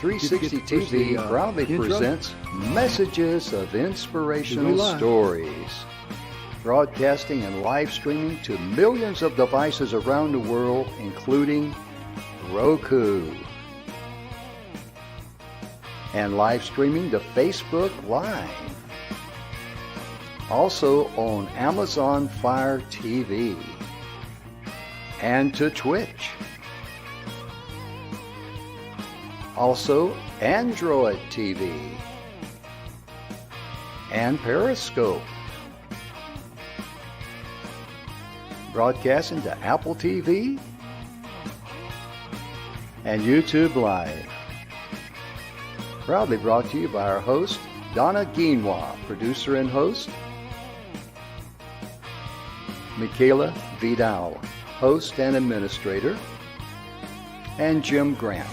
360 TV proudly presents Messages of Inspirational Stories, broadcasting and live streaming to millions of devices around the world, including Roku, and live streaming to Facebook Live. Also on Amazon Fire TV and to Twitch. Also Android TV and Periscope. Broadcasting to Apple TV and YouTube Live. Proudly brought to you by our host, Donna, producer and host, Michaela Vidal, host and administrator, and Jim Grant,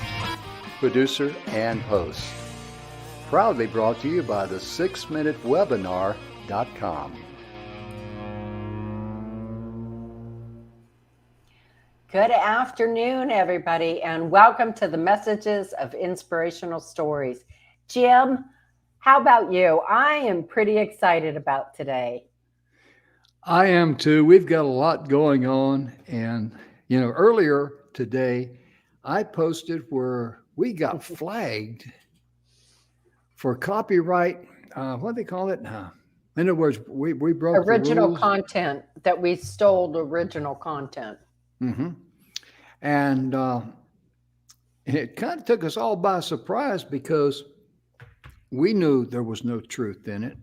producer and host. Proudly brought to you by the 6minutewebinar.com. Good afternoon, everybody, and welcome to the Messages of Inspirational Stories. Jim, how about you? I am pretty excited about today. I am too. We've got a lot going on. And, earlier today, I posted where we got flagged for copyright. What do they call it? In other words, we broke original the rules. Content, that we stole original content. Mm-hmm. And it kind of took us all by surprise because we knew there was no truth in it.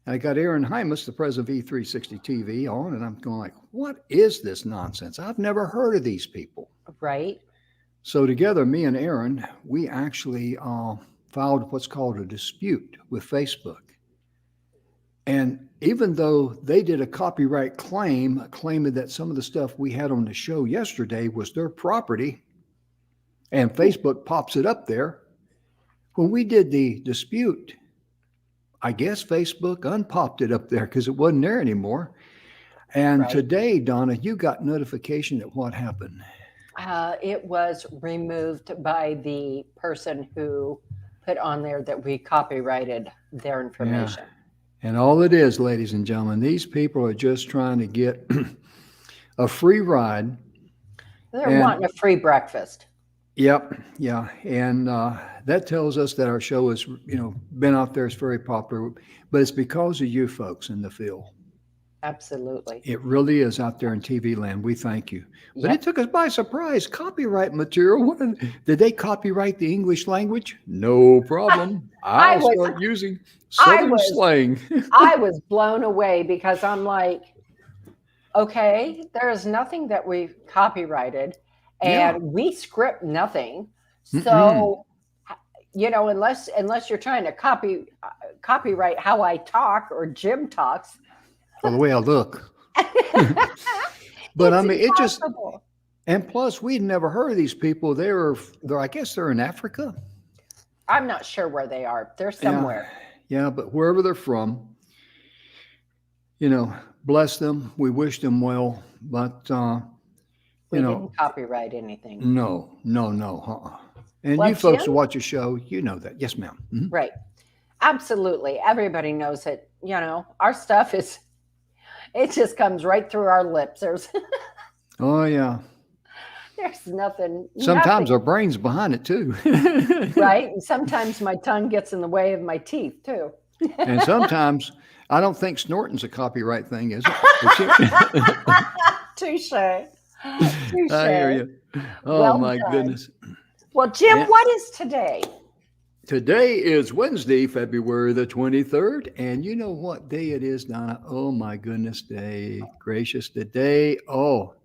I got Aaron Hymas, the president of E360 TV, on, and I'm going like, what is this nonsense? I've never heard of these people. Right. So together, me and Aaron, we actually filed what's called a dispute with Facebook. And even though they did a copyright claim, claiming that some of the stuff we had on the show yesterday was their property, and Facebook pops it up there, when we did the dispute, I guess Facebook unpopped it up there because it wasn't there anymore. And Today, Donna, you got notification that what happened? It was removed by the person who put on there that we copyrighted their information. Yeah. And all it is, ladies and gentlemen, these people are just trying to get a free ride. They're wanting a free breakfast. Yep. Yeah. And that tells us that our show has, been out there. It's very popular, but it's because of you folks in the field. Absolutely. It really is out there in TV land. We thank you. But It took us by surprise. Copyright material. Did they copyright the English language? No problem. I'll start using Southern slang. I was blown away because I'm like, okay, there is nothing that we've copyrighted. And we script nothing. So, unless you're trying to copyright how I talk or Jim talks. For the way I look. But I mean, it just, and plus we'd never heard of these people. They're I guess they're in Africa. I'm not sure where they are. They're somewhere. Yeah, but wherever they're from, bless them. We wish them well, but, we didn't copyright anything. No. And you folks who watch the show, you know that. Yes, ma'am. Mm-hmm. Right. Absolutely. Everybody knows it. Our stuff it just comes right through our lips. Oh, yeah. There's nothing. Sometimes our brain's behind it, too. Right. And sometimes my tongue gets in the way of my teeth, too. And sometimes I don't think snorting's a copyright thing, is it? Touche. I hear you. Oh, well, my goodness. Well, Jim, what is today? Today is Wednesday, February the 23rd. And you know what day it is, Donna? Oh, my goodness, gracious today. Oh,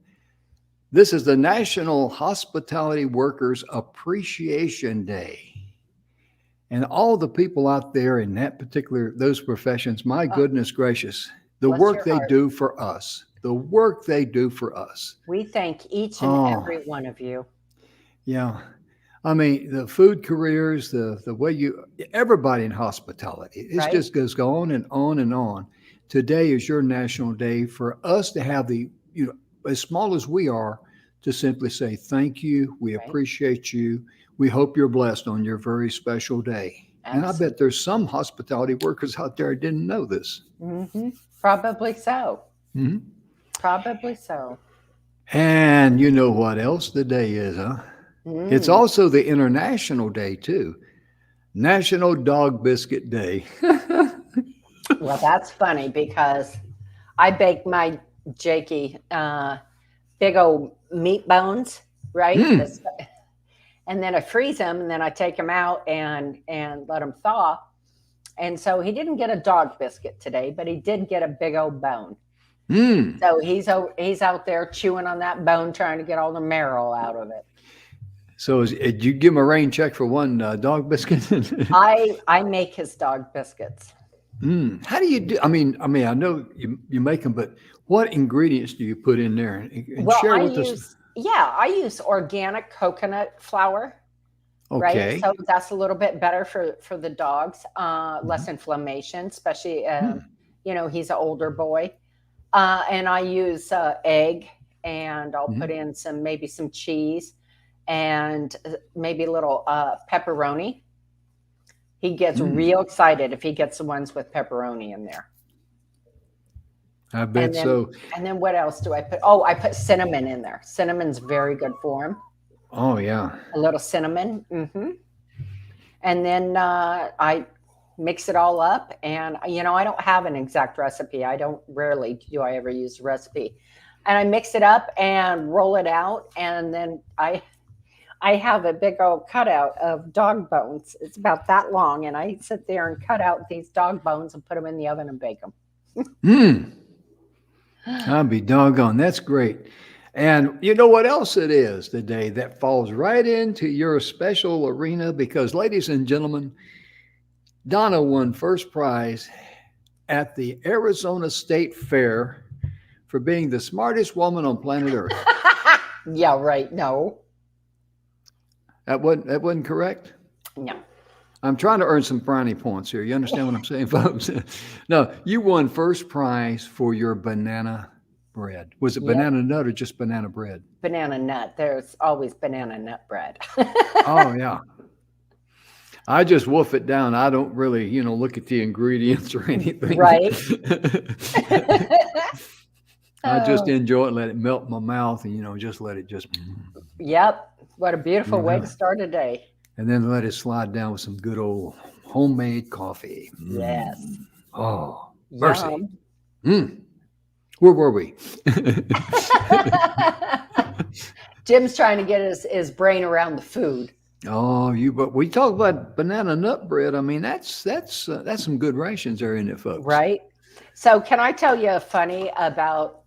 this is the National Hospitality Workers Appreciation Day. And all the people out there in those professions, my goodness gracious, the work they do for us. The work they do for us. We thank each and every one of you. Yeah. I mean, the food careers, the way everybody in hospitality, it just goes on and on and on. Today is your national day for us to have as small as we are, to simply say thank you. We appreciate you. We hope you're blessed on your very special day. And I bet Absolutely. there's some hospitality workers out there who didn't know this. Probably so. Mhm. Probably so. And you know what else the day is, huh? It's Mm. also the international day, too. National Dog Biscuit Day. Well, that's funny because I bake my Jakey big old meat bones, right? Mm. This, and then I freeze them, and then I take them out and let them thaw. And so he didn't get a dog biscuit today, but he did get a big old bone. Mm. So he's out there chewing on that bone, trying to get all the marrow out of it. So did you give him a rain check for one dog biscuit? I make his dog biscuits. How do you do? I know you make them, but what ingredients do you put in there? And Well, share with us. I use organic coconut flour, right? Okay. So that's a little bit better for the dogs, less Mhm. inflammation, especially Mm. he's an older boy. And I use egg, and I'll put Mhm. in maybe some cheese, and maybe a little pepperoni. He gets Mm. real excited if he gets the ones with pepperoni in there. I And bet then so. and then what else do I put? Oh, I put cinnamon in there. Cinnamon's very good for him. Oh yeah. A little cinnamon. And then I mix it all up. And I don't have an exact recipe. I don't rarely do I ever use a recipe. And I mix it up and roll it out. And then I have a big old cutout of dog bones. It's about that long, and I sit there and cut out these dog bones and put them in the oven and bake them. Mm. I'll be doggone. That's great. And you know what else it is today that falls right into your special arena? Because, ladies and gentlemen, Donna won first prize at the Arizona State Fair for being the smartest woman on planet Earth. Yeah, right. No, That wasn't correct. no. I'm trying to earn some brownie points here. You understand what I'm saying, folks? No, you won first prize for your banana bread. Was it Yep. banana nut or just banana bread? Banana nut. There's always banana nut bread. Oh yeah. I just wolf it down. I don't really, look at the ingredients or anything. Right. I just Oh, enjoy it, let it melt in my mouth, and just let it just, yep. What a beautiful you way know, to start a day. and then let it slide down with some good old homemade coffee. Yes. Oh, mercy. Yum. Mm. Where were we? Jim's trying to get his brain around the food. Oh, but we talk about banana nut bread. I mean, that's some good rations there, isn't it, folks? Right. So can I tell you a funny about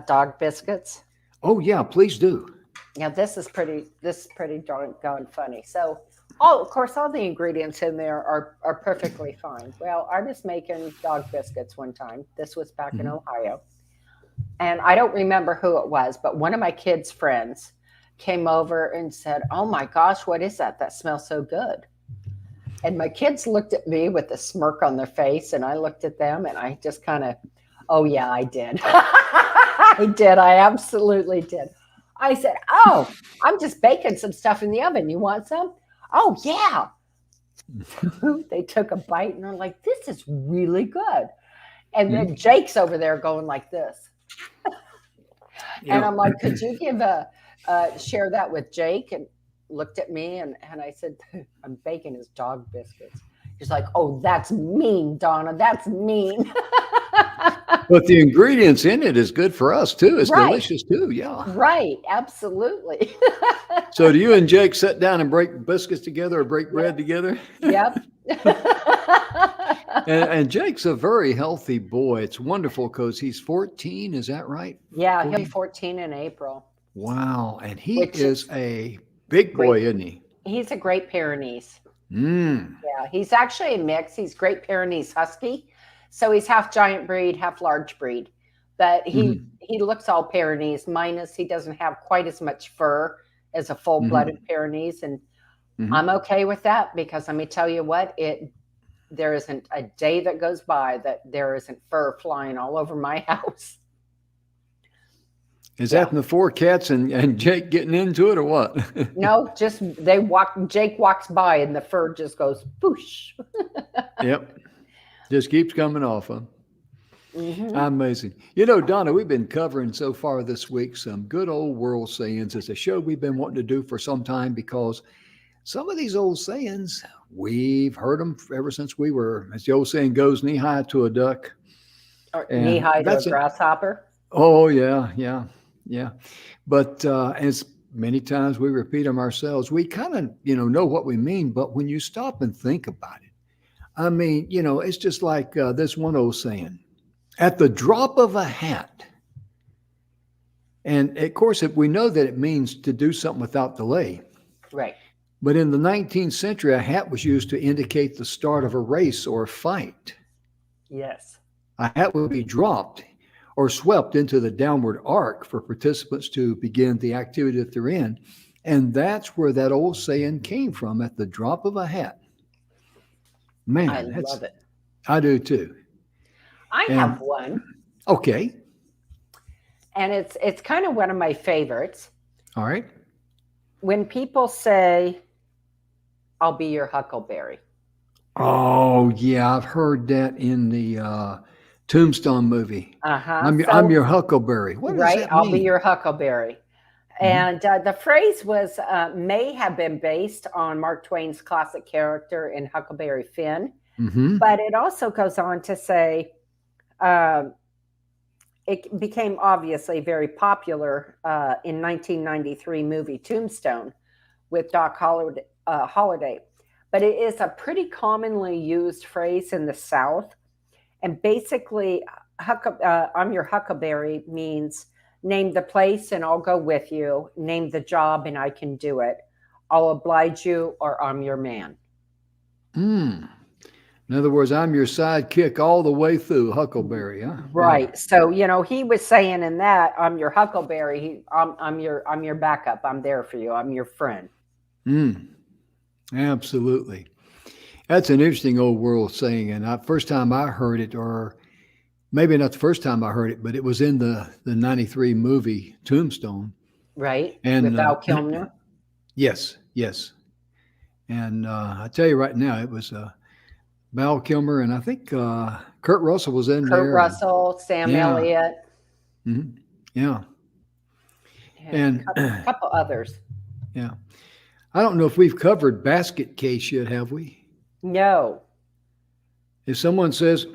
dog biscuits? Oh yeah, please do. Now this is pretty doggone funny. So of course all the ingredients in there are perfectly fine. Well, I was making dog biscuits one time. This was back in Mhm. Ohio. And I don't remember who it was, but one of my kids' friends came over and said, "Oh my gosh, what is that? That smells so good." And my kids looked at me with a smirk on their face, and I looked at them, and I just kind of, "Oh yeah, I did. I did. I absolutely did." I said, "Oh, I'm just baking some stuff in the oven. You want some?" "Oh yeah." They took a bite, and they're like, "This is really good." And then Mhm. Jake's over there going like this. And Yeah. I'm like, "Could you share that with Jake?" And looked at me, and I said, "I'm baking his dog biscuits." He's like, "Oh, that's mean, Donna. That's mean." But the ingredients in it is good for us too. It's Right, delicious too. Yeah. right, absolutely. So do you and Jake sit down and break biscuits together or break bread Yep, together? yep. And Jake's a very healthy boy. It's wonderful because he's 14. Is that right? Yeah, he'll be 14. 14 in April, Wow. And he which is is a big great. boy, isn't he? He's a Great Pyrenees. Mm. Yeah, he's actually a mix. He's Great Pyrenees Husky, so he's half giant breed, half large breed. But he Hmm. he looks all Pyrenees, minus he doesn't have quite as much fur as a full-blooded Hmm. Pyrenees, and I'm Hmm. okay with that because let me tell you what, it there isn't a day that goes by that there isn't fur flying all over my house. Is Yeah. that the four cats and Jake getting into it or what? No, just they walk. Jake walks by and the fur just goes poosh. Yep. Just keeps coming off, huh? Hmm. Amazing. Donna, we've been covering so far this week some good old world sayings. It's a show we've been wanting to do for some time because some of these old sayings, we've heard them ever since we were, as the old saying goes, knee high to a duck. Or knee And high to a that's it. grasshopper. Oh, yeah, yeah, yeah. But as many times we repeat them ourselves, we kind of, know what we mean. But when you stop and think about it, I mean, it's just like this one old saying, at the drop of a hat. And of course, we know that it means to do something without delay. Right. But in the 19th century, a hat was used to indicate the start of a race or a fight. Yes. A hat would be dropped or swept into the downward arc for participants to begin the activity that they're in. And that's where that old saying came from, at the drop of a hat. I Man, love it. I do too. I And have one, okay, and it's kind of one of my favorites. all right. When people say, "I'll be your huckleberry." Oh yeah, I've heard that in the Tombstone movie. Uh-huh. I'm your huckleberry. What does Right, that I'll be mean? your huckleberry. Mhm. And the phrase was may have been based on Mark Twain's classic character in Huckleberry Finn, Mm-hmm. but it also goes on to say um, it became obviously very popular in 1993 movie Tombstone with Doc Holliday. But it is a pretty commonly used phrase in the South. And basically, I'm your huckleberry means name the place and I'll go with you. Name the job and I can do it. I'll oblige you or I'm your man. Mm. In other words, I'm your sidekick all the way through, Huckleberry, huh? Yeah. Right. So, he was saying in that, I'm your huckleberry. I'm your backup. I'm there for you. I'm your friend. Mm. Absolutely. That's an interesting old world saying. And first time I heard it, or maybe not the first time I heard it, but it was in the 93 movie Tombstone. Right. With And Val Kilmer. yes, yes. And I tell you right now, it was Val Kilmer, and I think Kurt Russell was in Kurt there. And Russell, Sam yeah, Elliott, mhm, yeah. and And a couple others. yeah, I don't know if we've covered basket case yet, have we? No. If someone says,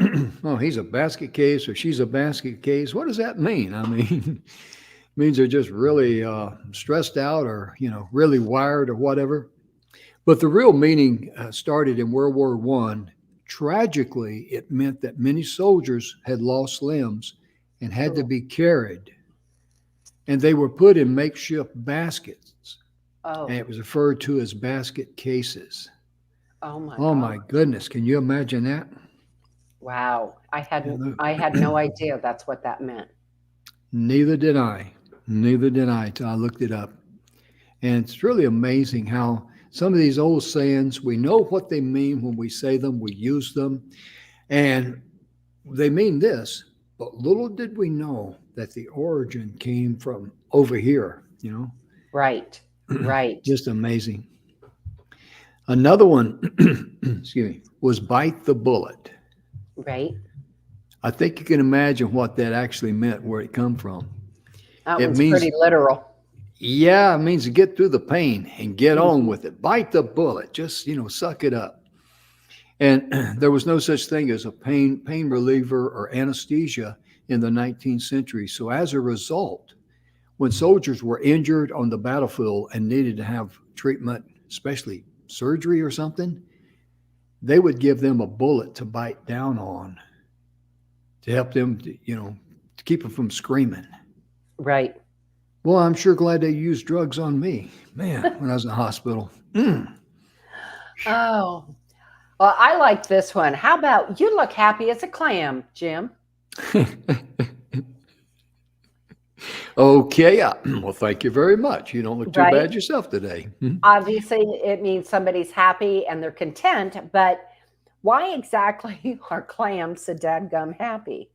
"Oh, he's a basket case" or "she's a basket case," what does that mean? I mean, it means they're just really stressed out, or really wired, or whatever. But the real meaning started in World War One. Tragically, it meant that many soldiers had lost limbs and had to Oh. be carried, and they were put in makeshift baskets, and Oh. it was referred to as basket cases. Oh my Oh my God. goodness, can you imagine that? Wow. I Yeah, hadn't I had no idea that's what that meant. neither did I. Neither did I till I looked it up. And it's really amazing how some of these old sayings, we know what they mean when we say them, we use them, and they mean this, but little did we know that the origin came from over here. Right. Right. Just amazing. Another one, excuse me, was bite the bullet. Right. I think you can imagine what that actually meant, where it come from. That It one's means, pretty literal. yeah, it means to get through the pain and get on Mhm. with it. Bite the bullet. Just, suck it up. And there was no such thing as a pain reliever or anesthesia in the 19th century. So as a result, when soldiers were injured on the battlefield and needed to have treatment, especially surgery or something, they would give them a bullet to bite down on to help them, to keep them from screaming. Right. Well, I'm sure glad they used drugs on me, man, when I was in the hospital. Mm. Oh. Well, I like this one. How about you look happy as a clam, Jim? Okay. Well, thank you very much. You don't look too Right? bad yourself today. Mhm. Obviously, it means somebody's happy and they're content, but why exactly are clams so dadgum happy?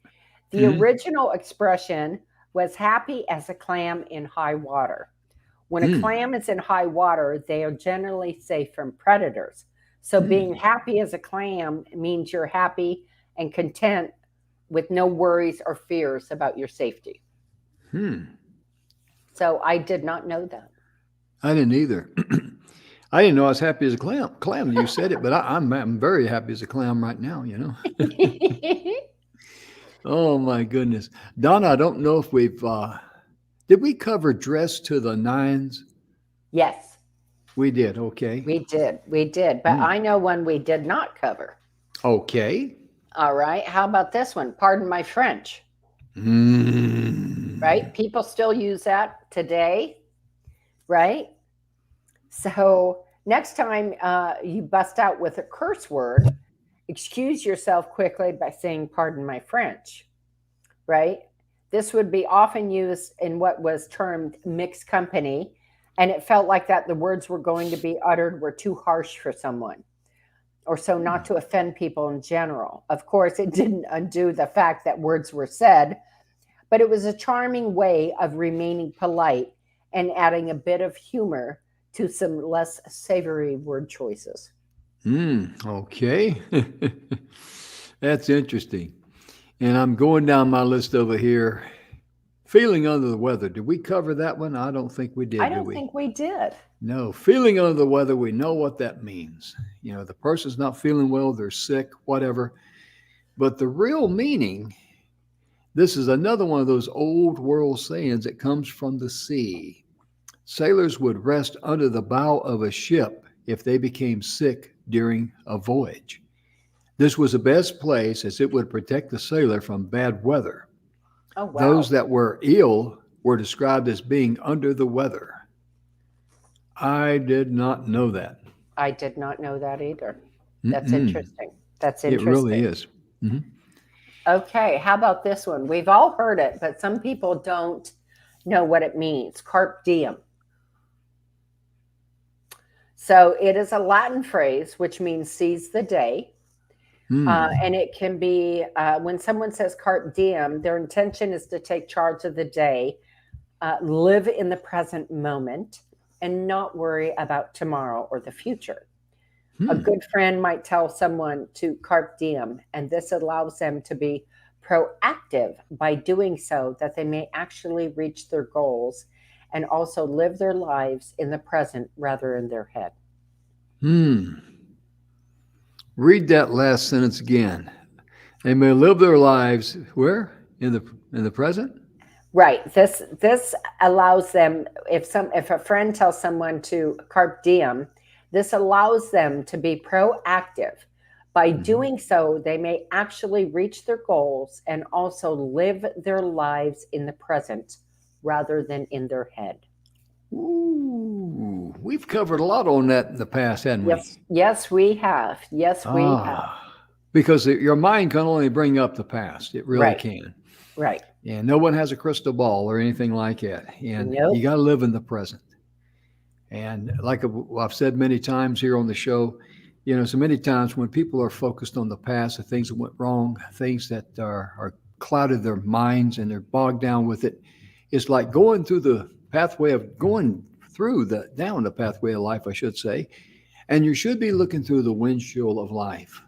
The Mhm. original expression was happy as a clam in high water. When a Hmm. clam is in high water, they are generally safe from predators. So being Hmm. happy as a clam means you're happy and content with no worries or fears about your safety. Hmm. So I did not know that. I didn't either. I didn't know I was happy as a clam. Clam, you said it, but I'm very happy as a clam right now, you know. Oh my goodness. Donna, I don't know if we've did we cover dress to the nines? Yes, We did, okay. we did. We did. But Hmm. I know one we did not cover. Okay. All right. How about this one? Pardon my French. Right? Mm. People still use that today, right? So next time you bust out with a curse word, excuse yourself quickly by saying, pardon my French, right? This would be often used in what was termed mixed company, and it felt like that the words were going to be uttered were too harsh for someone, or so not to offend people in general. Of course, it didn't undo the fact that words were said, but it was a charming way of remaining polite and adding a bit of humor to some less savory word choices. Okay. That's interesting. And I'm going down my list over here. Feeling under the weather. Did we cover that one? I don't think we I did don't we? think we did. No. Feeling under the weather, we know what that means. You know, the person's not feeling well, they're sick, whatever. But the real meaning, this is another one of those old world sayings that comes from the sea. Sailors would rest under the bow of a ship if they became sick during a voyage. This was the best place as it would protect the sailor from bad weather. Oh, Those wow. that were ill were described as being under the weather. I did not know that. I did not know that either. That's Mm-mm. interesting. That's It really interesting. is. Mhm. Okay, how about this one? We've all heard it, but some people don't know what it means. Carpe diem. So it is a Latin phrase which means seize the day. And Mm. it can be when someone says carpe diem, their intention is to take charge of the day, live in the present moment, and not worry about tomorrow or the future. A Hmm. good friend might tell someone to carpe diem, and this allows them to be proactive by doing so that they may actually reach their goals and also live their lives in the present rather in their head. Hmm. Read that last sentence again. They may live their lives where? In the present? Right. This allows them if a friend tells someone to carpe diem, this allows them to be proactive. By Mhm. doing so, they may actually reach their goals and also live their lives in the present rather than in their head. Ooh, we've covered a lot on that in the past, hadn't we? Yes, yes, we have. Yes, we have. Ah, because your mind can only bring up the past. It really Right, can. right. And no one has a crystal ball or anything like that. And you Nope. got to live in the present. And like I've said many times here on the show, you know, so many times when people are focused on the past, the things that went wrong, things that are clouded their minds and they're bogged down with it, it's like going through the pathway of going through the down the pathway of life, I should say. And you should be looking through the windshield of life.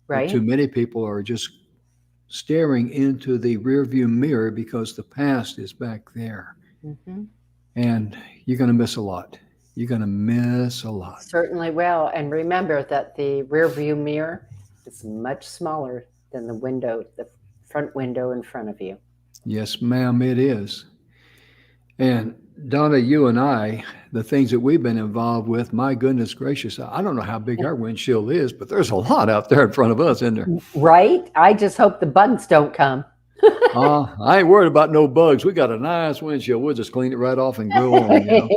But too Right. many people are just staring into the rearview mirror because the past is back there. Hmm. And you're going to miss a lot. You're going to miss a lot. Certainly will. And remember that the rear view mirror is much smaller than the front window in front of you. Yes, ma'am, it is. And Donna, you and I, the things that we've been involved with, my goodness gracious, I don't know how big our windshield is, but there's a lot out there in front of us, isn't there? Right? I just hope the bugs don't come. I ain't worried about no bugs. We got a nice windshield. We'll just clean it right off and go on, you know.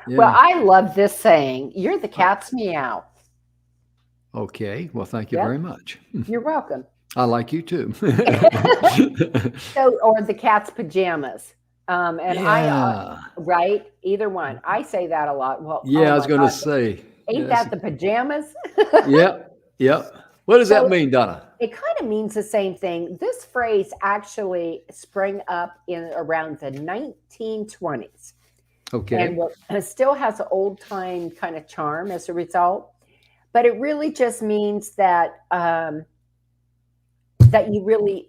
Well, Yeah. I love this saying. You're the Uh, cat's meow. Okay. Well, thank you Yep. very much. You're welcome. I like you too. So, or the cat's pajamas. And Yeah. right? Either one. I say that a lot. Well, oh Yeah, I was my going to God. say. Ain't Yes. that the pajamas? Yep. Yep. What does that So mean, Donna? it kind of means the same thing. This phrase actually sprang up in around the 1920s and Okay. it still has an old time kind of charm as a result. But it really just means that you really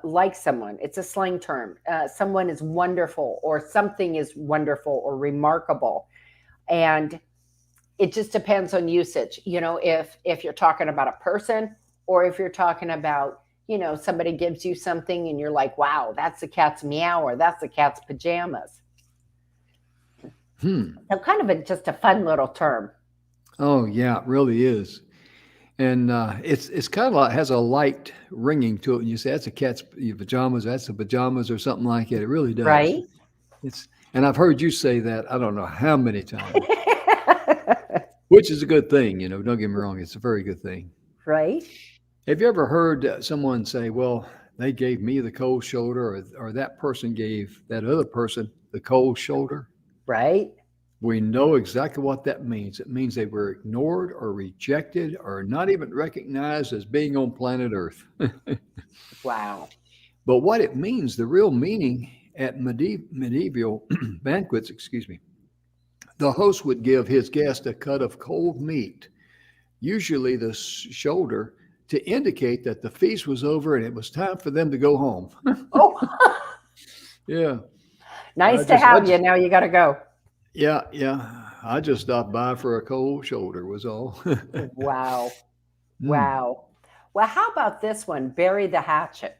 like someone. It's a slang term. Someone is wonderful, or something is wonderful or remarkable, and it just depends on usage. If you're talking about a person, or if you're talking about somebody gives you something and you're like, wow, that's the cat's meow, or that's the cat's pajamas. So kind of just a fun little term. Oh yeah, it really is. And it's kind of like has a light ringing to it. And you say that's a cat's pajamas, that's the pajamas, or something like that. It really does. Right. It's and I've heard you say that I don't know how many times, which is a good thing. Don't get me wrong, it's a very good thing. Right. Have you ever heard someone say, "Well, they gave me the cold shoulder," or that person gave that other person the cold shoulder? Right. We know exactly what that means. It means they were ignored or rejected or not even recognized as being on planet Earth. Wow. But what it means, the real meaning at medieval banquets, excuse me, the host would give his guest a cut of cold meat, usually the shoulder, to indicate that the feast was over and it was time for them to go home. Oh, Yeah. I nice to just, I have you. just, Now you got to go. yeah, yeah. I just stopped by for a cold shoulder, was all. Wow. Mm. Wow. Well, how about this one? Bury the hatchet.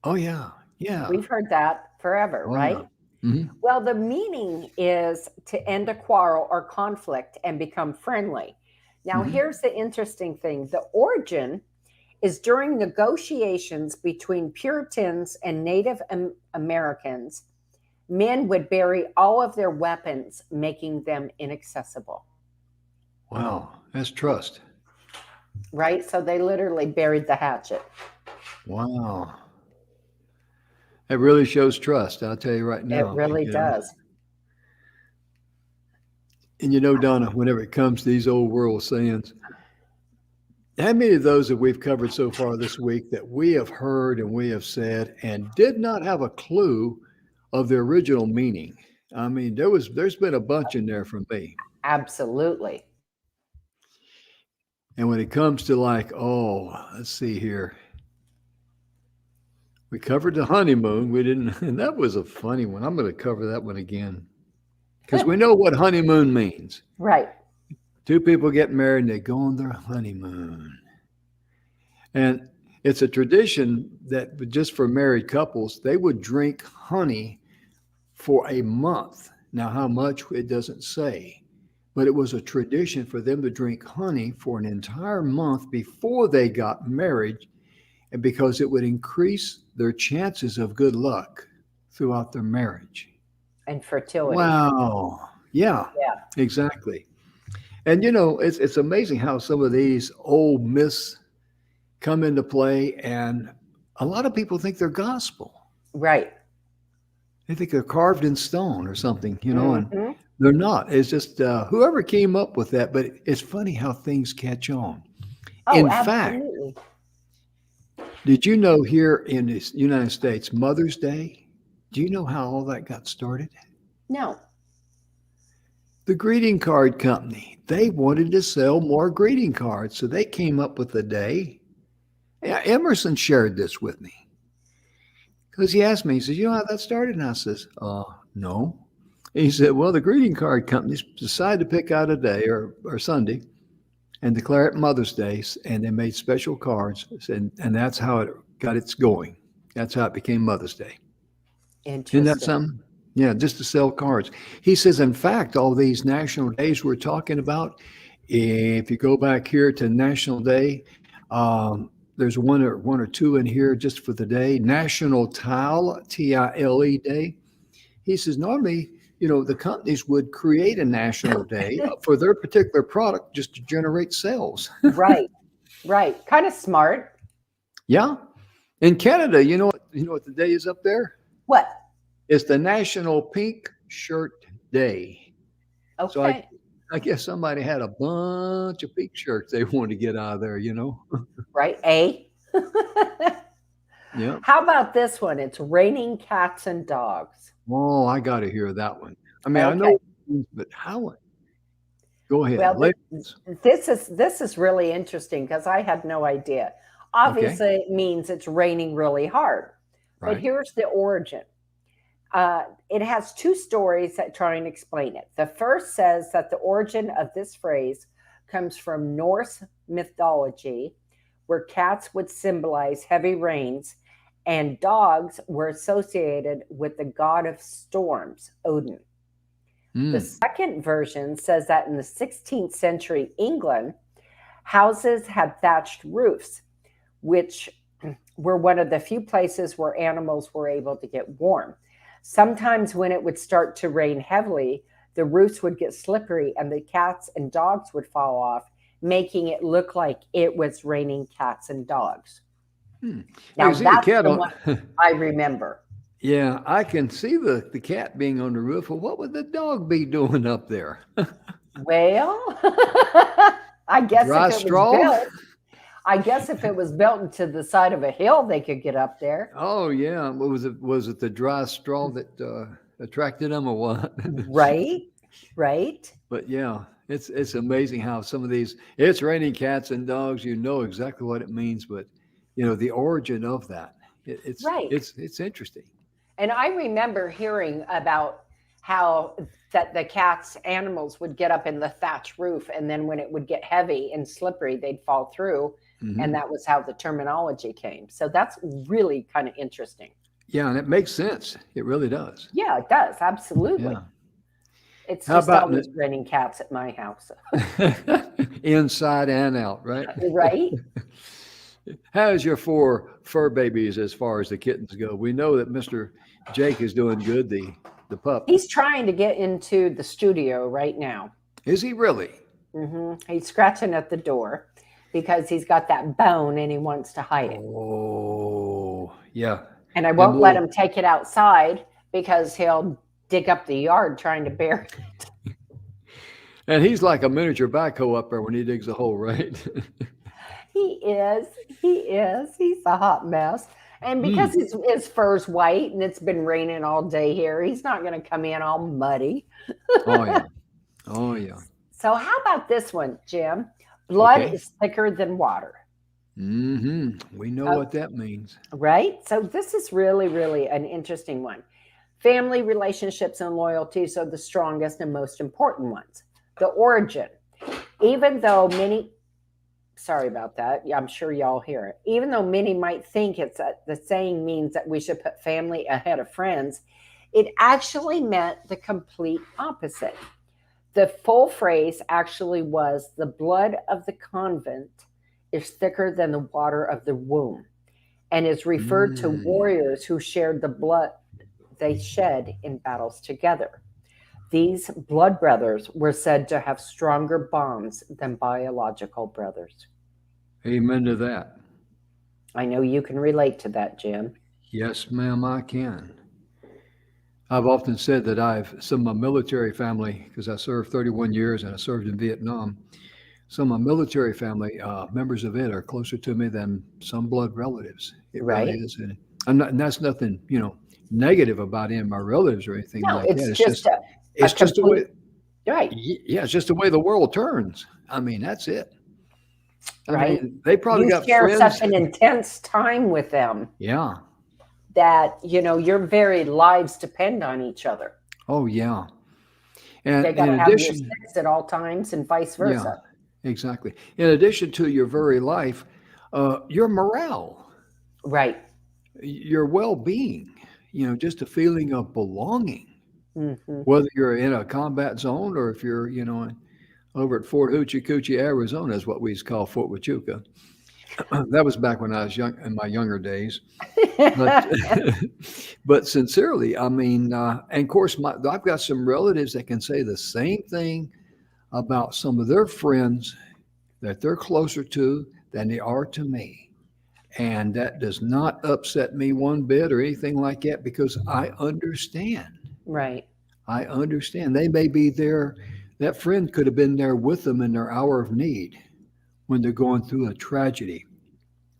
Oh, yeah. Yeah. We've heard that forever, Oh, yeah. right? Hmm. Well, the meaning is to end a quarrel or conflict and become friendly. Now, Hmm. here's the interesting thing: the origin is during negotiations between Puritans and Native Americans. Men would bury all of their weapons, making them inaccessible. Wow. That's trust. Right? So they literally buried the hatchet. Wow. It really shows trust. I'll tell you right It now, really does. And Donna, whenever it comes to these old world sayings, how many of those that we've covered so far this week that we have heard and we have said and did not have a clue of the original meaning? I mean, there's been a bunch in there for me. Absolutely. And when it comes to like, oh, let's see here. We covered the honeymoon. We didn't, and that was a funny one. I'm going to cover that one again because we know what honeymoon means. Right. Two people get married and they go on their honeymoon. And it's a tradition that just for married couples, they would drink honey for a month. Now, how much, it doesn't say, but it was a tradition for them to drink honey for an entire month before they got married, and because it would increase their chances of good luck throughout their marriage. And fertility. Wow. Yeah, Yeah. exactly. And it's amazing how some of these old myths come into play, and a lot of people think they're gospel. Right. They think they're carved in stone or something, and Hmm. they're not. It's just whoever came up with that. But it's funny how things catch on. Oh, In fact, absolutely. did you know here in the United States, Mother's Day? Do you know how all that got started? No. The greeting card company. They wanted to sell more greeting cards, so they came up with a day. Yeah, Emerson shared this with me because he asked me, he says, "You know how that started?" And I says, no. And he said, "Well, the greeting card companies decided to pick out a day or Sunday and declare it Mother's Day, and they made special cards, and that's how it got its going. That's how it became Mother's Day. Isn't that Interesting. something? Yeah, just to sell cards." He says, in fact, all these national days we're talking about, if you go back here to National Day, there's one or two in here just for the day. National Tile, Tile Day. He says normally, the companies would create a national day for their particular product just to generate sales. Right. Right. Kind of smart. Yeah. In Canada, you know what the day is up there? What? It's the National Pink Shirt Day. So I Okay. I guess somebody had a bunch of pink shirts they wanted to get out of there, right? A. Yeah. How about this one? It's raining cats and dogs. Oh, I got to hear that one. I mean, I know, Okay. what it means, but how? Go ahead. Well, this is really interesting because I had no idea. Okay. Obviously, it means it's raining really hard. But Right. here's the origin. It has two stories that try and explain it. The first says that the origin of this phrase comes from Norse mythology, where cats would symbolize heavy rains and dogs were associated with the god of storms, Odin. The Mm. second version says that in the 16th century England, houses had thatched roofs, which were one of the few places where animals were able to get warm. Sometimes, when it would start to rain heavily, the roofs would get slippery and the cats and dogs would fall off, making it look like it was raining cats and dogs. Hmm. I Now, can see the that's cat the on. one I remember. Yeah, I can see the cat being on the roof. Well, what would the dog be doing up there? Well, I guess if Dry it was straw? built, I guess if it was built into the side of a hill, they could get up there. Oh yeah. What was it? Was it the dry straw that attracted them, or what? Right, right, But yeah, it's amazing how some of these. It's raining cats and dogs. You know exactly what it means, but the origin of that. It, it's right. it's it's interesting. And I remember hearing about how that the cats animals would get up in the thatch roof and then when it would get heavy and slippery they'd fall through, and Hmm. that was how the terminology came. So that's really kind of interesting. Yeah, and it makes sense. It really does. Yeah, it does. Absolutely. Yeah. It's How just about always raining cats at my house. inside and out, right? Right? How's your four fur babies as far as the kittens go? We know that Mr. Jake is doing good, the pup. He's trying to get into the studio right now. Is he really? He's scratching at the door because he's got that bone and he wants to hide it. Oh, yeah. And I Them won't let little, him take it outside because he'll dig up the yard trying to bury it. and he's like a miniature backhoe up there when he digs a hole, right? He is. He is. He's a hot mess. And because Mm. his fur's white and it's been raining all day here, he's not going to come in all muddy. Oh yeah. Oh yeah. So, how about this one, Jim? Blood Okay. is thicker than water. We know Oh, what that means. right? So, this is really, really an interesting one. Family relationships and loyalties are the strongest and most important ones. The origin, even though many, sorry about that. Yeah, I'm sure y'all hear it. Even though many might think the saying means that we should put family ahead of friends, it actually meant the complete opposite. The full phrase actually was the blood of the convent is thicker than the water of the womb and is referred to Mm. warriors who shared the blood they shed in battles together. These blood brothers were said to have stronger bonds than biological brothers. Amen to that. I know you can relate to that, Jim. Yes, ma'am, I can. I've often said that some of my military family, because I served 31 years and I served in Vietnam. Some of my military family, members of it, are closer to me than some blood relatives. It really Right? is, and that's nothing, negative about any of my relatives or anything No, like that. it's just a It's just the complete, way, right, yeah, it's just the way the world turns. I mean, that's it. I right. mean, they probably You got share such friends. an intense time with them Yeah. that, your very lives depend on each other. Oh, yeah. They And got in to have your addition, six at all times and vice yeah, versa. exactly. In addition to your very life, your morale, Right. your well-being, just a feeling of belonging, Hmm. whether you're in a combat zone or if you're, over at Fort Hoochie Coochie, Arizona, is what we used to call Fort Huachuca. That was back when I was young, in my younger days. But but sincerely, I mean, and of course, I've got some relatives that can say the same thing about some of their friends that they're closer to than they are to me. And that does not upset me one bit or anything like that because I understand. Right. I understand. They may be there That friend could have been there with them in their hour of need when they're going through a tragedy,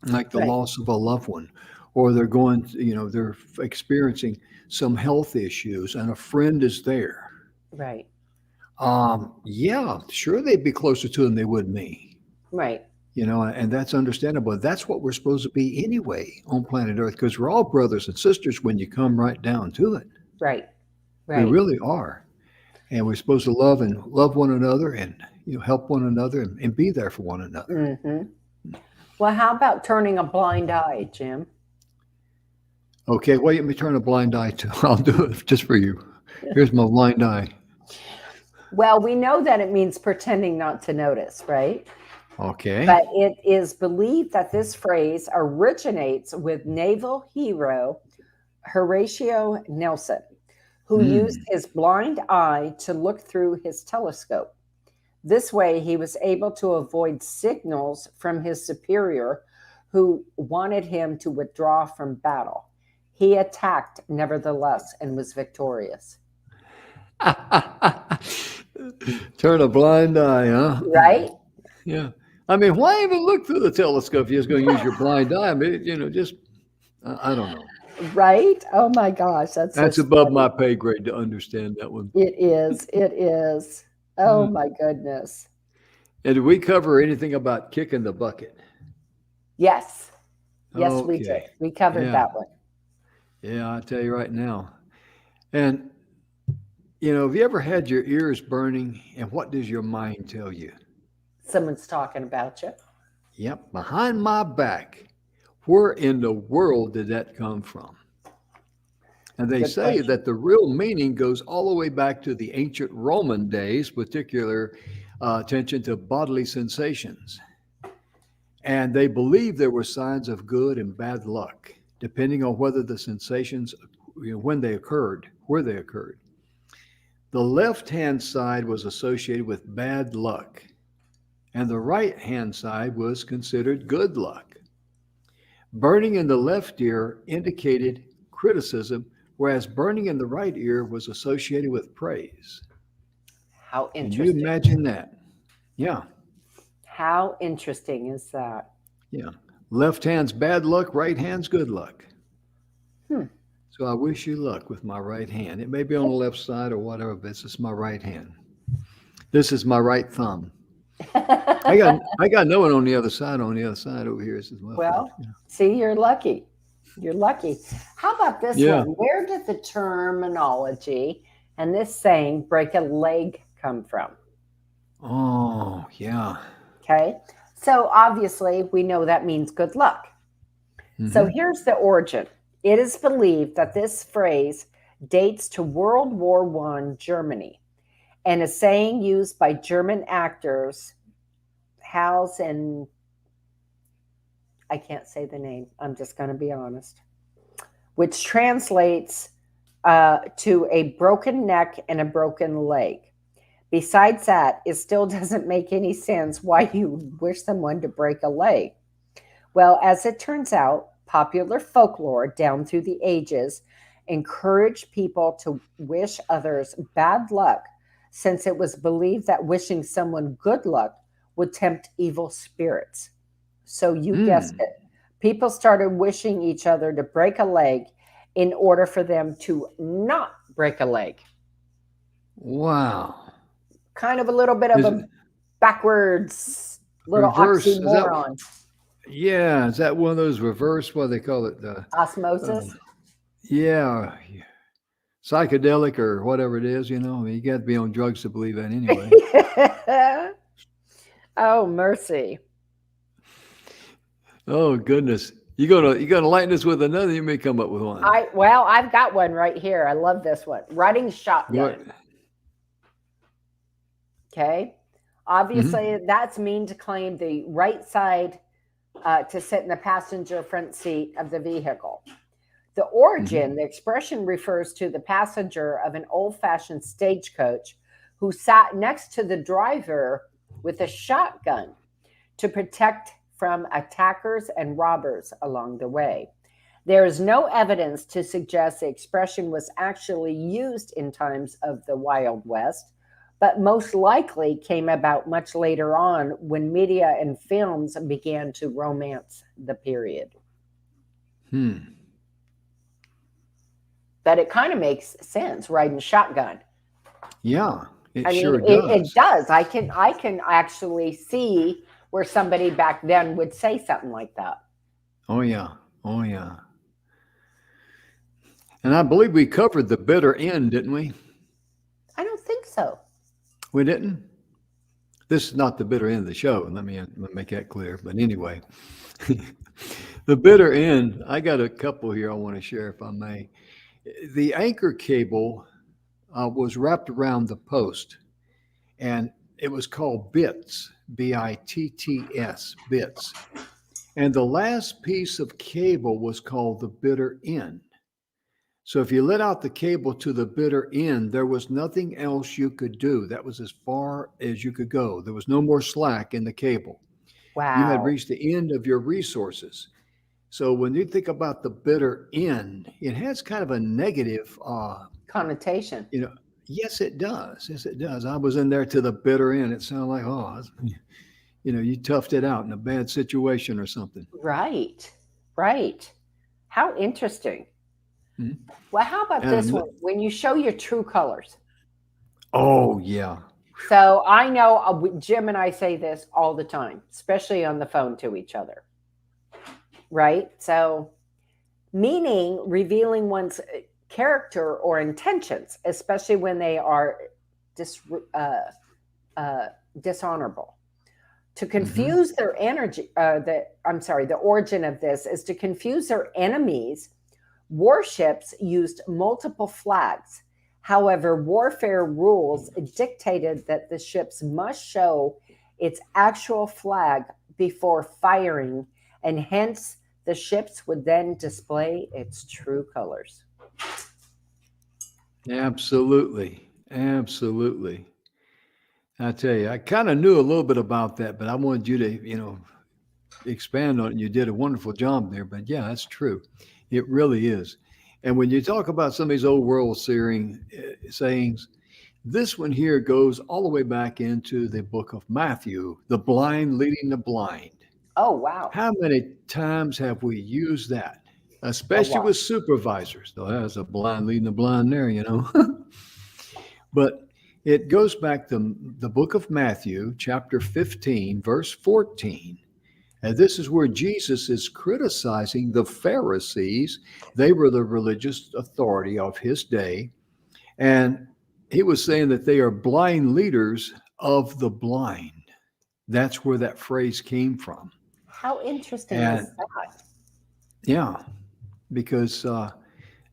like the Right. loss of a loved one, or they're going, they're experiencing some health issues, and a friend is there. Right. Yeah, sure, they'd be closer to them than they would me. Right. And that's understandable. That's what we're supposed to be anyway on planet Earth, because we're all brothers and sisters when you come right down to it. Right. We Right. really are. And we're supposed to love one another and help one another and be there for one another. Hmm. Well, how about turning a blind eye, Jim? Okay, wait, let me turn a blind eye to. I'll do it just for you. Here's my blind eye. Well, we know that it means pretending not to notice, right? Okay. But it is believed that this phrase originates with naval hero Horatio Nelson, who used Hmm. his blind eye to look through his telescope. This way, he was able to avoid signals from his superior who wanted him to withdraw from battle. He attacked, nevertheless, and was victorious. Turn a blind eye, huh? Right? Yeah. I mean, why even look through the telescope if you're just going to use your blind eye? I mean, just, I don't know. Right? Oh my gosh, that's so That's above funny. my pay grade to understand that one. It is. It is. Oh Hmm. my goodness. And did we cover anything about kicking the bucket? Yes. Yes, we did. Okay. We covered Yeah. that one. Yeah, I tell you right now. And, have you ever had your ears burning? And what does your mind tell you? Someone's talking about you. Yep, behind my back. Where in the world did that come from? And they Good say question. that the real meaning goes all the way back to the ancient Roman days, particular attention to bodily sensations. And they believed there were signs of good and bad luck, depending on whether the sensations, when they occurred, where they occurred. The left hand side was associated with bad luck, and the right hand side was considered good luck. Burning in the left ear indicated criticism, whereas burning in the right ear was associated with praise. How Can you interesting. imagine that? Yeah, How interesting is that? yeah. Left hand's bad luck, right hand's good luck. Hmm. So I wish you luck with my right hand. It may be on the left side or whatever, but this is my right hand. This is my right thumb. I got no one on the other side. On the other side over here is as well. Well, see, you're lucky. You're lucky. How about this Yeah. one? Where did the terminology and this saying break a leg come from? Oh, yeah. Okay. So obviously, we know that means good luck. So Hmm. here's the origin. It is believed that this phrase dates to World War I Germany and a saying used by German actors, Hals and I can't say the name. I'm just going to be honest, which translates to a broken neck and a broken leg. Besides that, it still doesn't make any sense why you would wish someone to break a leg. Well, as it turns out, popular folklore down through the ages encouraged people to wish others bad luck since it was believed that wishing someone good luck would tempt evil spirits. So you guessed Mm. it. People started wishing each other to break a leg in order for them to not break a leg. Wow. Kind of a little bit of Is a it backwards little reverse? Is that, oxymoron. yeah, is that one of those reverse, what do they call it? Uh, Osmosis. yeah, psychedelic or whatever it is, I mean, you got to be on drugs to believe that anyway. Oh, mercy. Oh, goodness. You gonna lighten us with another? You may come up with one. I've got one right here. I love this one. Riding shotgun. What? Okay. Hmm. Obviously, that's mean to claim the right side to sit in the passenger front seat of the vehicle. The Hmm. origin, the expression refers to the passenger of an old fashioned stagecoach who sat next to the driver with a shotgun to protect from attackers and robbers along the way. There is no evidence to suggest the expression was actually used in times of the Wild West, but most likely came about much later on when media and films began to romance the period. Hmm. But it kind of makes sense riding shotgun. Yeah, it I mean, sure it does. does. I can actually see where somebody back then would say something like that. Oh yeah. Oh yeah. And I believe we covered the bitter end, didn't we? I don't think so. We didn't. This is not the bitter end of the show. Let me make that clear. But anyway, the bitter end. I got a couple here I want to share, if I may. The anchor cable was wrapped around the post, and it was called bits, BITTS, bits. And the last piece of cable was called the bitter end. So if you let out the cable to the bitter end, there was nothing else you could do. That was as far as you could go. There was no more slack in the cable. You had Wow. reached the end of your resources. So when you think about the bitter end, it has kind of a negative, Connotation. you know, yes, it does. Yes, it does. I was in there to the bitter end. It sounded like, oh, you toughed it out in a bad situation or something. Right. Right. How interesting. Mhm. Well, how about this And one? When you show your true colors. oh, yeah. So I know Jim and I say this all the time, especially on the phone to each other. Right. So, meaning revealing one's character or intentions, especially when they are dis, uh, uh, dishonorable. To Hmm. confuse their energy, the origin of this is to confuse their enemies. Warships used multiple flags. However, warfare rules dictated that the ships must show its actual flag before firing, and hence the ships would then display its true colors. Absolutely. Absolutely. I tell you, I kind of knew a little bit about that, but I wanted you to, expand on it. You did a wonderful job there. But yeah, that's true. It really is. And when you talk about some of these old world sayings, this one here goes all the way back into the book of Matthew, the blind leading the blind. Oh, wow. How many times have we used that? A Especially lot. with supervisors. So that's a blind leading the blind there. But it goes back to the book of Matthew, chapter 15, verse 14. And this is where Jesus is criticizing the Pharisees. They were the religious authority of his day. And he was saying that they are blind leaders of the blind. That's where that phrase came from. How interesting is And that? yeah, because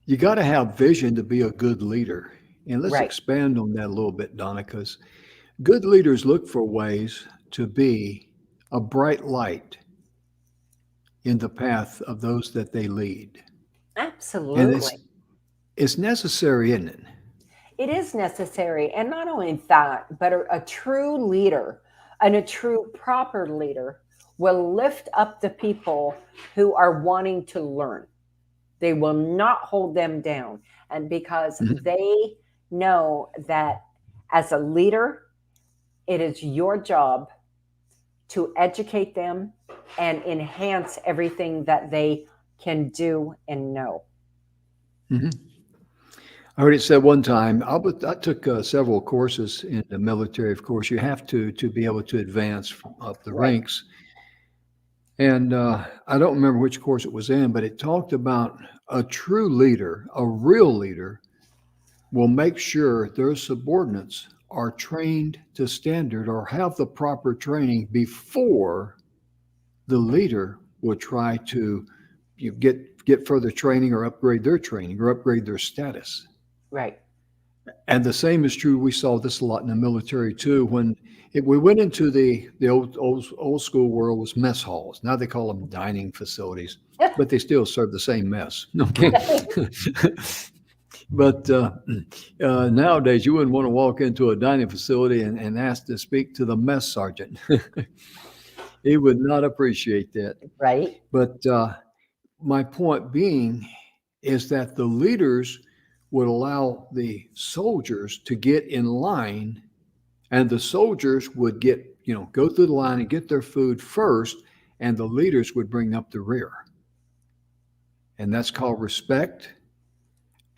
you got to have vision to be a good leader. And let's Right. expand on that a little bit, Donna, because good leaders look for ways to be a bright light in the path of those that they lead. And Absolutely. it's necessary, isn't it? It is necessary. And not only that, but a true leader and a true proper leader will lift up the people who are wanting to learn. They will not hold them down. And because Mhm. they know that as a leader, it is your job to educate them and enhance everything that they can do and know. Mhm. I heard it said one time. I took several courses in the military. Of course, you have to be able to advance up the Right. ranks. And I don't remember which course it was in, but it talked about a true leader, a real leader, will make sure their subordinates are trained to standard or have the proper training before the leader will try to get further training or upgrade their training or upgrade their status. Right. And the same is true. We saw this a lot in the military too. We went into the old school world was mess halls. Now they call them dining facilities, but they still serve the same mess. Okay. But nowadays, you wouldn't want to walk into a dining facility and ask to speak to the mess sergeant. He would not appreciate that. Right. But my point being is that the leaders would allow the soldiers to get in line And the soldiers would go through the line and get their food first, and the leaders would bring up the rear. And that's called respect.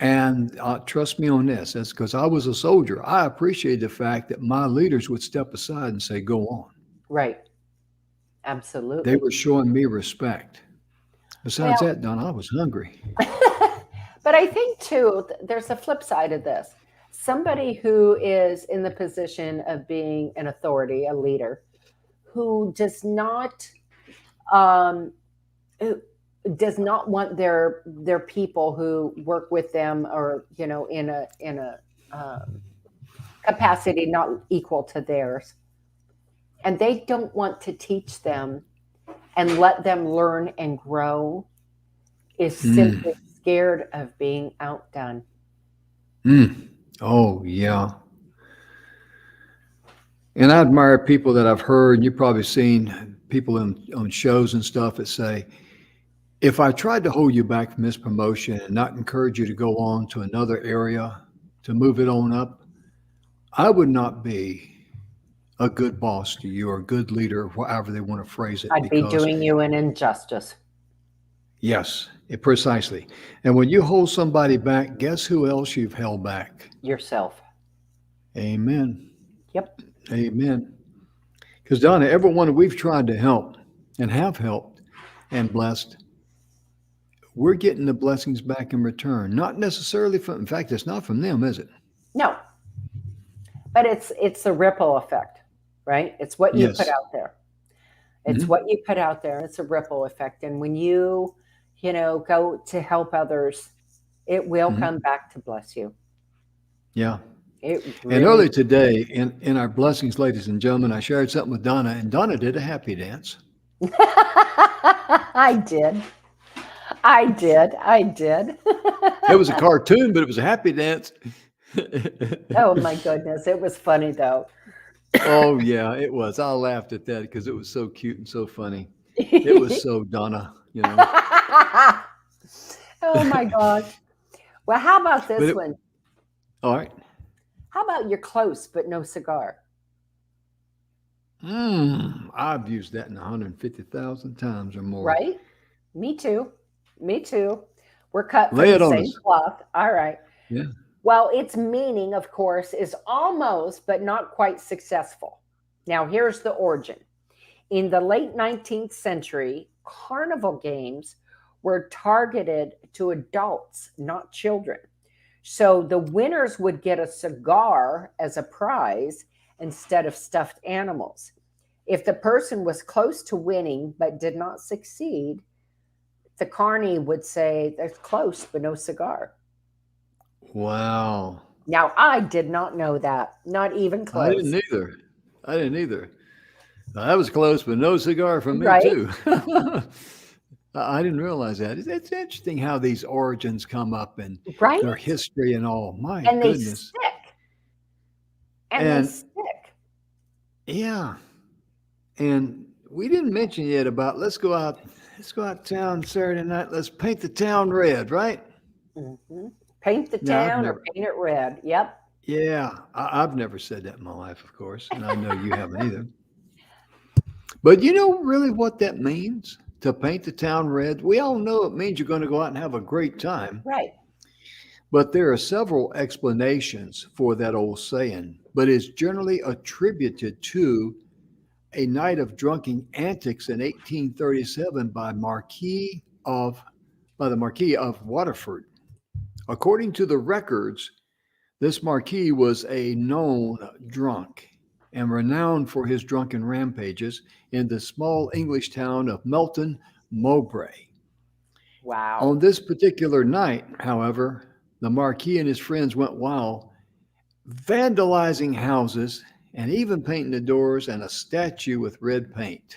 And trust me on this, that's because I was a soldier. I appreciated the fact that my leaders would step aside and say, go on. Right. They Absolutely. were showing me respect. Besides Well, that, Don, I was hungry. but I think too, there's a flip side of this. Somebody who is in the position of being an authority, a leader, who um, who does not want their people who work with them, or in a capacity not equal to theirs, and they don't want to teach them and let them learn and grow, is Mm, simply scared of being outdone. mm. Oh, yeah. And I admire people that I've heard, and you've probably seen people on shows and stuff that say, if I tried to hold you back from this promotion and not encourage you to go on to another area to move it on up, I would not be a good boss to you or a good leader, however they want to phrase it, I'd be because doing you an injustice. yes, precisely. And when you hold somebody back, guess who else you've held back? Yourself. Amen. Yep. Amen. Because Donna, everyone we've tried to help and have helped and blessed, we're getting the blessings back in return. Not necessarily from, in fact, it's not from them, is it? No, but it's a ripple effect, right? It's what you put Yes. out there. It's Hmm. what you put out there. It's a ripple effect. And when you go to help others, it will Hmm. come back to bless you. Yeah. It And really. earlier today, in our blessings, ladies and gentlemen, I shared something with Donna, and Donna did a happy dance. I did. I did. I did. It was a cartoon, but it was a happy dance. Oh my goodness. It was funny though. Oh, yeah, it was. I laughed at that because it was so cute and so funny. It was so Donna. Oh my gosh. Well, how about But this it, one? all right. How about you're close but no cigar? I've used that in 150,000 times or more. Right? Me too. Me too. We're cut Lay from the it on same us. cloth. All right. Yeah. Well, its meaning, of course, is almost but not quite successful. Now, here's the origin. In the late 19th century, carnival games were targeted to adults, not children. So the winners would get a cigar as a prize instead of stuffed animals. If the person was close to winning but did not succeed, the carney would say, "They're close, but no cigar." Wow. Now, I did not know that, not even I didn't close. either. I didn't either. That was close, but no cigar from me, Right? too. I didn't realize that. It's interesting how these origins come up and Right? their history and all. My And they goodness. stick. And they And stick. yeah, and we didn't mention yet about let's go out town Saturday night. Let's paint the town red, right? Hmm. Paint the Now, I've town or never, paint it red. Yep. yeah, I've never said that in my life, of course, and I know you haven't either. But you know really what that means to paint the town red? We all know it means you're going to go out and have a great time. Right. But there are several explanations for that old saying, but it's generally attributed to a night of drunken antics in 1837 by the Marquis of Waterford. According to the records, this Marquis was a known drunk and renowned for his drunken rampages in the small English town of Melton Mowbray. Wow. On this particular night, however, the Marquis and his friends went wild, vandalizing houses and even painting the doors and a statue with red paint.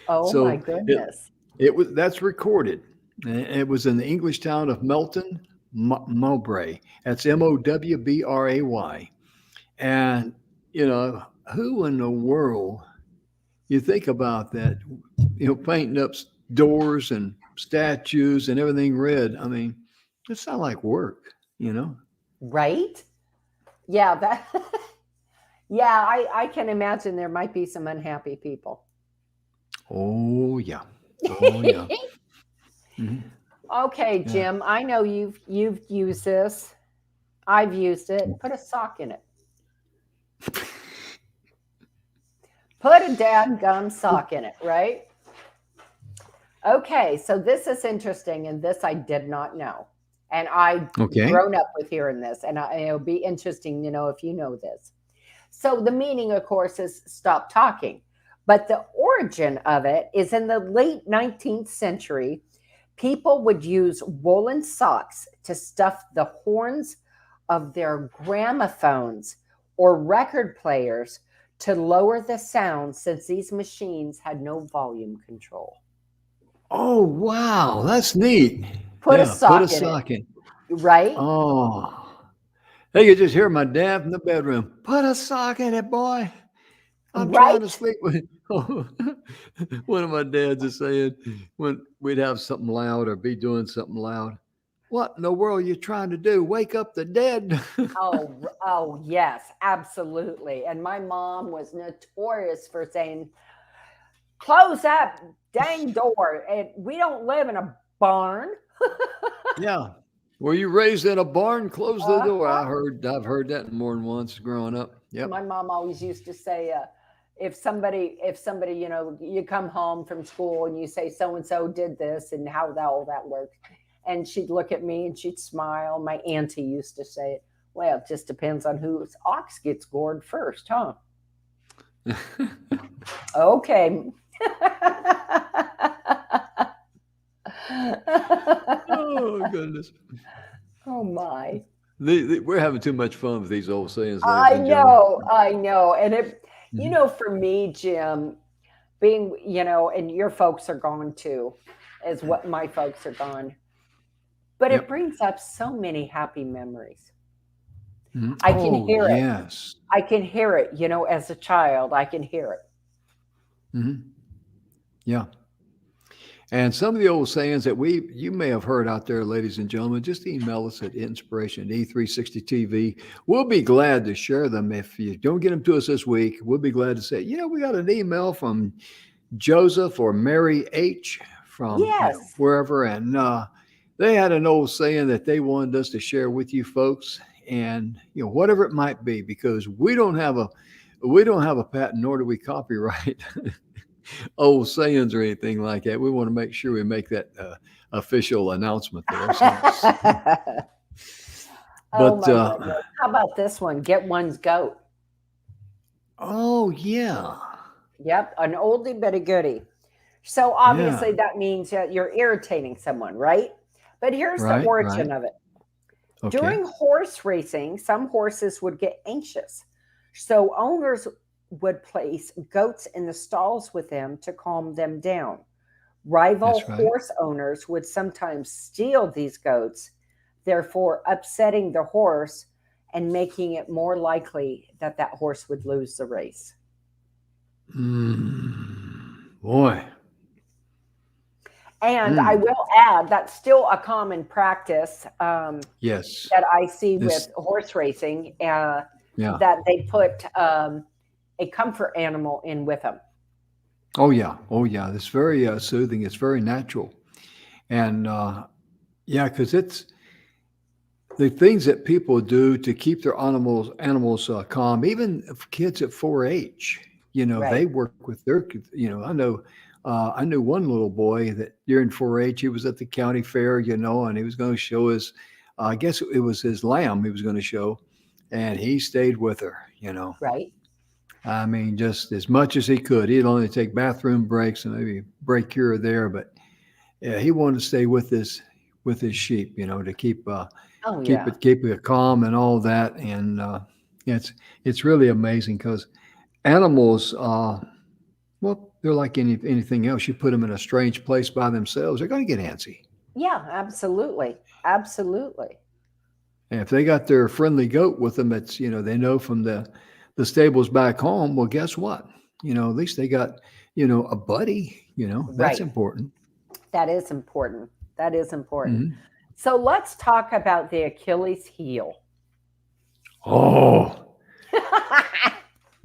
Oh my So it goodness. it was that's recorded. It was in the English town of Melton Mowbray. That's Mowbray. And who in the world you think about that? Painting up doors and statues and everything red. I mean, it sounds like work. Right? Yeah, that Yeah, I can imagine there might be some unhappy people. Oh yeah. Oh yeah. Hmm. Okay, Yeah. Jim, I know you've used this. I've used it. Put a sock in it. Put a dadgum sock in it, right? Okay, so this is interesting, and this I did not know. And I Okay. grown up with hearing this, and it'll be interesting, if you know this. So the meaning, of course, is stop talking. But the origin of it is in the late 19th century. People would use woolen socks to stuff the horns of their gramophones or record players to lower the sound since these machines had no volume control. Oh wow, that's neat. Put a Yeah, put a sock in it, sock in. right? Oh, hey, you just hear my dad in the bedroom. Put a sock in it, boy. I'm trying to Right? sleep with. One of my dads is saying when we'd have something loud or be doing something loud. What in the world are you trying to do? Wake up the dead? Oh, yes, absolutely. And my mom was notorious for saying, close that dang door. And we don't live in a barn. Yeah. Were you raised in a barn? Close the door. Uh-huh. I've heard that more than once growing up. Yep. My mom always used to say, if somebody, you come home from school and you say so and so did this and how that all that works, and she'd look at me and she'd smile. My auntie used to say it. Well, it just depends on whose ox gets gored first, huh? Okay. Oh goodness. Oh my. We're having too much fun with these old sayings, ladies I and gentlemen. know, I know. And Mhm. for me, Jim, being, and your folks are gone too, is what my folks are gone. But it Yep. brings up so many happy memories. Mhm. I can Oh hear it. yes. I can hear it, as a child, I can hear it. Hmm. Yeah. And some of the old sayings that you may have heard out there, ladies and gentlemen, just email us at inspiration e360tv. We'll be glad to share them. If you don't get them to us this week, we'll be glad to say, we got an email from Joseph or Mary H from Yes. wherever, and they had an old saying that they wanted us to share with you folks, and whatever it might be, because we don't have a patent, nor do we copyright old sayings or anything like that. We want to make sure we make that official announcement there. So, Oh but my goodness. How about this one? Get one's goat. oh yeah, Yep, an oldie but a goodie. So yeah, obviously that means that you're irritating someone, right? But here's the right, right, origin of it. okay, During horse racing, some horses would get anxious. So owners would place goats in the stalls with them to calm them down. Rival that's right. horse owners would sometimes steal these goats, therefore upsetting the horse and making it more likely that that horse would lose the race. Boy, And I mm, will add that's still a common practice yes, that I see with this, horse racing, yeah. that they put a comfort animal in with them. Oh yeah, oh yeah. It's very soothing. It's very natural, and yeah, because it's the things that people do to keep their animals calm. Even if kids at 4-H, Right. they work with their. I knew one little boy that during 4-H he was at the county fair, and he was going to show his. I guess it was his lamb he was going to show, and he stayed with her. Right. I mean, just as much as he could. He'd only take bathroom breaks and maybe break here or there, but yeah, he wanted to stay with his sheep, to Oh keep yeah. it calm and all that. And it's really amazing because animals, well, they're like anything else. You put them in a strange place by themselves, they're going to get antsy. Yeah, absolutely. Absolutely. And if they got their friendly goat with them, it's they know from the stables back home. Well, guess what? At least they got a buddy. That's Right. important. That is important. That is important. Hmm. So let's talk about the Achilles heel. Oh,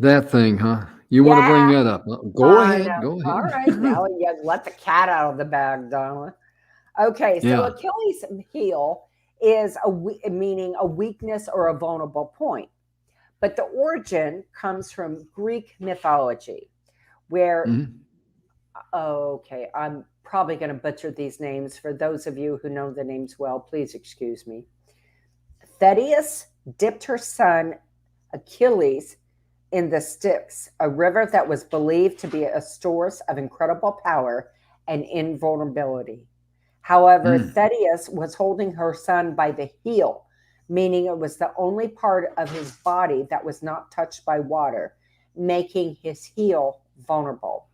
That thing, huh? You want to bring Yeah, that up? Go I ahead. know. Go All right, ahead. now you let the cat out of the bag, Donna. Okay, so Yeah. Achilles' heel is meaning a weakness or a vulnerable point. But the origin comes from Greek mythology, where, Hmm. okay, I'm probably going to butcher these names. For those of you who know the names well, please excuse me. Thetis dipped her son Achilles in the Styx, a river that was believed to be a source of incredible power and invulnerability. However, Mm. Thetis was holding her son by the heel, meaning it was the only part of his body that was not touched by water, making his heel vulnerable.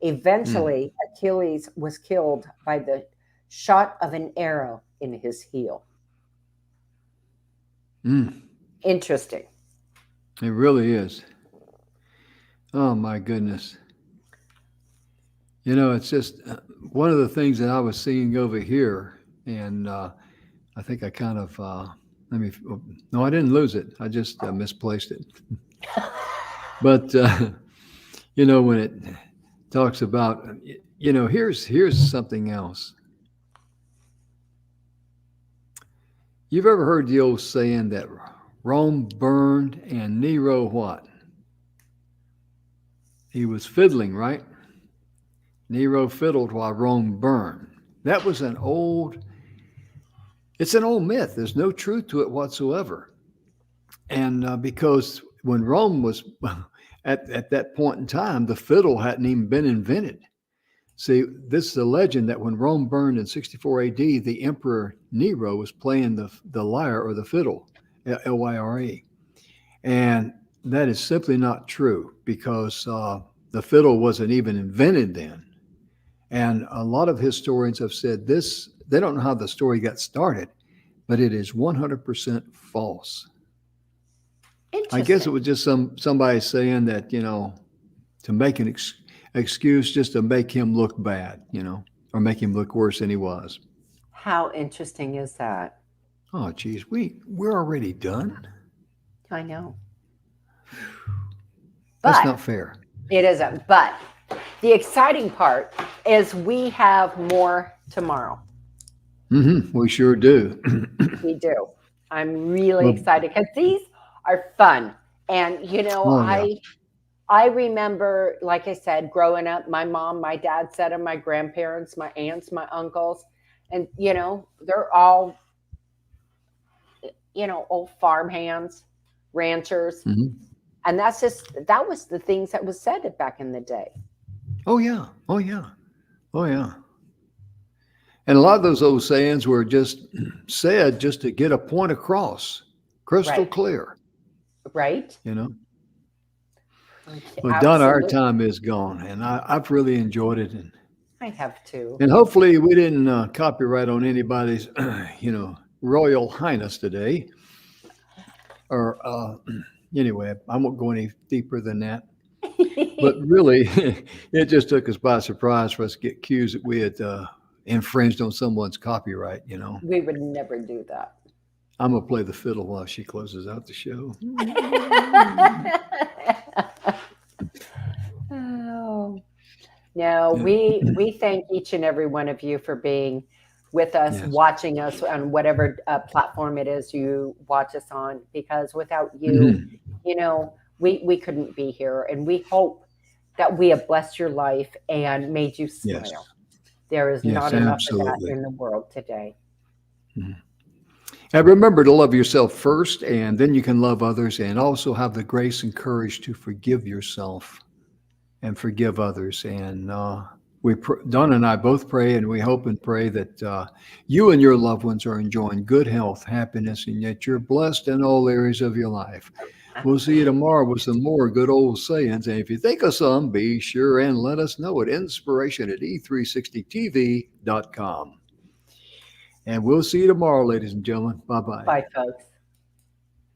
Mm. Eventually, Achilles was killed by the shot of an arrow in his heel. Mm. Interesting. It really is. Oh my goodness. It's just one of the things that I was seeing over here, and I think I kind of let me. No, I didn't lose it. I just misplaced it. But when it talks about, here's something else. You've ever heard the old saying that Rome burned and Nero what? He was fiddling, right? Nero fiddled while Rome burned. That was it's an old myth. There's no truth to it whatsoever. And because when Rome was at that point in time, the fiddle hadn't even been invented. See, this is a legend that when Rome burned in 64 AD, the Emperor Nero was playing the lyre or the fiddle, Lyre. And that is simply not true because the fiddle wasn't even invented then. And a lot of historians have said this, they don't know how the story got started, but it is 100% false. I guess it Interesting. was just somebody saying that, to make an excuse just to make him look bad, or make him look worse than he was. How interesting is that? Oh, geez, we're already done. I know. That's But not fair. it isn't. But the exciting part is we have more tomorrow. We sure do. We do. I'm really Well, excited because these are fun. And oh yeah. I remember, like I said, growing up, my mom, my dad said, and my grandparents, my aunts, my uncles, and they're all old farm hands, ranchers, Hmm. and that was the things that was said back in the day. Oh yeah. Oh yeah. Oh yeah. And a lot of those old sayings were just said just to get a point across, crystal Right. clear. Right. You know. Well, Donna, our Absolutely. time is gone, and I've really enjoyed it, I have to. and hopefully we didn't copyright on anybody's, Royal Highness today. Or anyway, I won't go any deeper than that. But really, it just took us by surprise for us to get accused that we had infringed on someone's copyright. We would never do that. I'm gonna play the fiddle while she closes out the show. Oh. No, Yeah. we thank each and every one of you for being with us, Yes. watching us on whatever platform it is you watch us on. Because without you, Mhm. we couldn't be here. And we hope that we have blessed your life and made you Yes. smile. There is Yes. not enough of that Absolutely. in the world today. Mhm. And remember to love yourself first, and then you can love others, and also have the grace and courage to forgive yourself and forgive others. And Donna and I both pray, and we hope and pray that you and your loved ones are enjoying good health, happiness, and that you're blessed in all areas of your life. We'll see you tomorrow with some more good old sayings. And if you think of some, be sure and let us know at inspiration at e360tv.com. And we'll see you tomorrow, ladies and gentlemen. Bye bye. Bye, folks.